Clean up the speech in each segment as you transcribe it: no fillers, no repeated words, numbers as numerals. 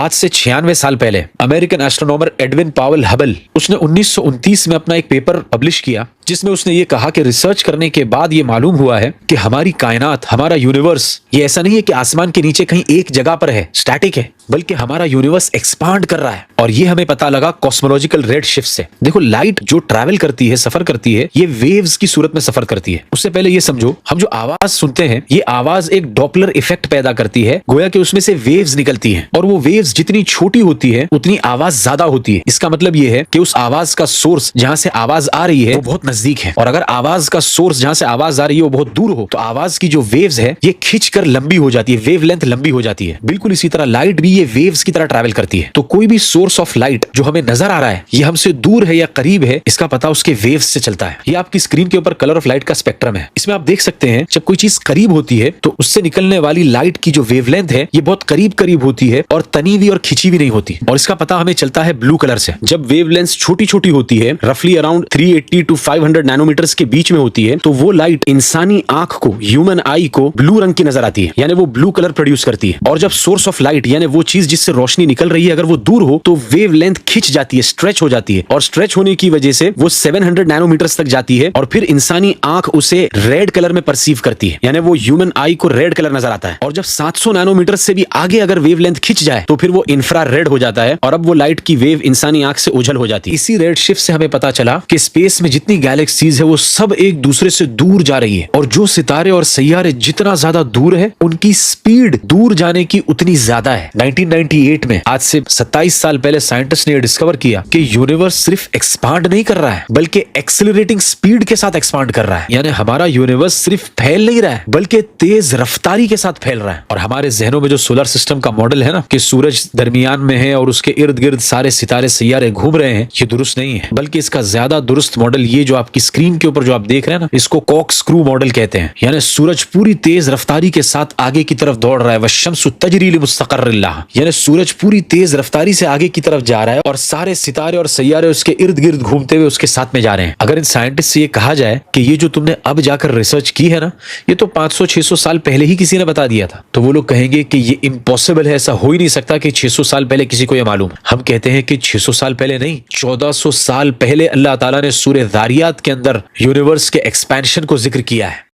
आज से 96 साल पहले American astronomer Edwin Powell Hubble उसने 1929 में अपना एक पेपर पब्लिश किया जिसमें उसने ये कहा कि रिसर्च करने के बाद ये मालूम हुआ है कि हमारी कायनात, हमारा यूनिवर्स ये ऐसा नहीं है कि आसमान के नीचे कहीं एक जगह पर है, स्टैटिक है, बल्कि हमारा यूनिवर्स एक्सपांड कर रहा है। और ये हमें पता लगा कॉस्मोलॉजिकल रेड शिफ्ट से। देखो, लाइट जो ट्रैवल करती है, सफर करती है, ये वेव्स की सूरत में सफर करती है। उससे पहले ये समझो, हम जो आवाज सुनते हैं ये आवाज एक डॉपलर इफेक्ट पैदा करती है, गोया कि उसमें से वेव्स निकलती हैं और वो वेव्स जितनी छोटी होती है उतनी आवाज ज्यादा होती है। इसका मतलब ये है कि उस आवाज का सोर्स जहां से आवाज आ रही है वो बहुत नजदीक है, और अगर आवाज का सोर्स जहां से आवाज आ रही है वो बहुत दूर हो तो आवाज की जो वेव्स है ये खींचकर लंबी हो जाती है, वेव लेंथ लंबी हो जाती है। बिल्कुल इसी तरह लाइट भी ये वेव्स की तरह ट्रैवल करती है। तो कोई भी सोर्स ऑफ लाइट जो हमें नजर आ रहा है ये हमसे दूर है या करीब है, इसका पता उसके वेव्स से चलता है। ये आपकी स्क्रीन के ऊपर कलर ऑफ लाइट का स्पेक्ट्रम है। इसमें आप देख सकते हैं जब कोई चीज करीब होती है तो उससे निकलने वाली लाइट की जो वेवलेंथ है ये बहुत करीब करीब होती है और तनी हुई और खिंची भी नहीं होती, और इसका पता हमें चलता है ब्लू कलर से। जब वेवलेंथ छोटी छोटी होती है, रफली अराउंड 380 टू 500 नैनोमीटर्स के बीच में होती है, तो वो लाइट इंसानी आंख को, ह्यूमन आई को ब्लू रंग की नजर आती है, यानी वो ब्लू कलर प्रोड्यूस करती है। और जब सोर्स ऑफ लाइट यानी वो चीज जिससे रोशनी निकल रही है अगर वो दूर हो तो वेवलेंथ खिंच जाती है, स्ट्रेच हो जाती है, और स्ट्रेच होने की वजह से वो 700 नैनोमीटर्स तक जाती है, और फिर इंसानी आंख उसे रेड कलर में परसीव करती है, यानी वो ह्यूमन आई को रेड कलर नजर आता है। और जब 700 नैनोमीटर से भी आगे अगर वेवलेंथ खिंच जाए तो फिर वो इंफ्रा रेड हो जाता है, और अब वो लाइट की वेव इंसानी आंख से ओझल हो जाती है। इसी रेड शिफ्ट से हमें पता चला कि स्पेस में जितनी गैलेक्सीज है वो सब एक दूसरे से दूर जा रही है, और जो सितारे और सैयारे जितना ज्यादा दूर है उनकी स्पीड दूर जाने की उतनी ज्यादा है। 1998 में, आज से 27 साल पहले, साइंटिस्ट ने डिस्कवर किया कि यूनिवर्स सिर्फ एक्सपांड नहीं कर रहा है बल्कि एक्सेलरेटिंग स्पीड के साथ एक्सपांड कर रहा है, यानी हमारा यूनिवर्स सिर्फ फैल नहीं रहा है बल्कि तेज रफ्तारी के साथ फैल रहा है। और हमारे जहनों में जो सोलर सिस्टम का मॉडल है ना कि सूरज दरमियान में है और उसके इर्द गिर्द सारे सितारे सैयारे घूम रहे हैं, ये दुरुस्त नहीं है, बल्कि इसका ज्यादा दुरुस्त मॉडल ये जो आपकी स्क्रीन के ऊपर जो आप देख रहे हैं ना, इसको कॉक स्क्रू मॉडल कहते हैं। यानी सूरज पूरी तेज रफ्तारी के साथ आगे की तरफ दौड़ रहा है, वश्शम्सु तजरी लिमुस्तक़र्रिन लहा, यानी सूरज पूरी तेज रफ्तारी से आगे की तरफ जा रहा है और सारे सितारे और सैयारे उसके इर्द गिर्द घूमते हुए उसके साथ में जा रहे हैं। अगर इन साइंटिस्ट से ये कहा जाए कि ये जो तुमने अब जाकर रिसर्च की है ना, ये तो 500-600 साल पहले ही किसी ने बता दिया था, तो वो लोग कहेंगे कि ये इम्पॉसिबल है, ऐसा हो ही नहीं सकता कि 600 साल पहले किसी को ये मालूम। हम कहते हैं कि 600 साल पहले नहीं, 1400 साल पहले अल्लाह ताला ने सूरह ज़ारियात के अंदर यूनिवर्स के एक्सपेंशन को जिक्र किया है।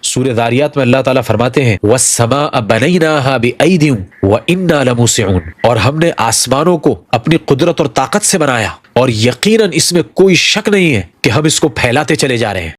सूरह ज़ारियात में अल्लाह ताला फरमाते हैं वस्समाअ बनैनाहा बिअयदिन व इन्ना लमूसिऊन, और हमने आसमानों को अपनी कुदरत और ताकत से बनाया और यकीनन इसमें कोई शक नहीं है कि हम इसको फैलाते चले जा रहे हैं।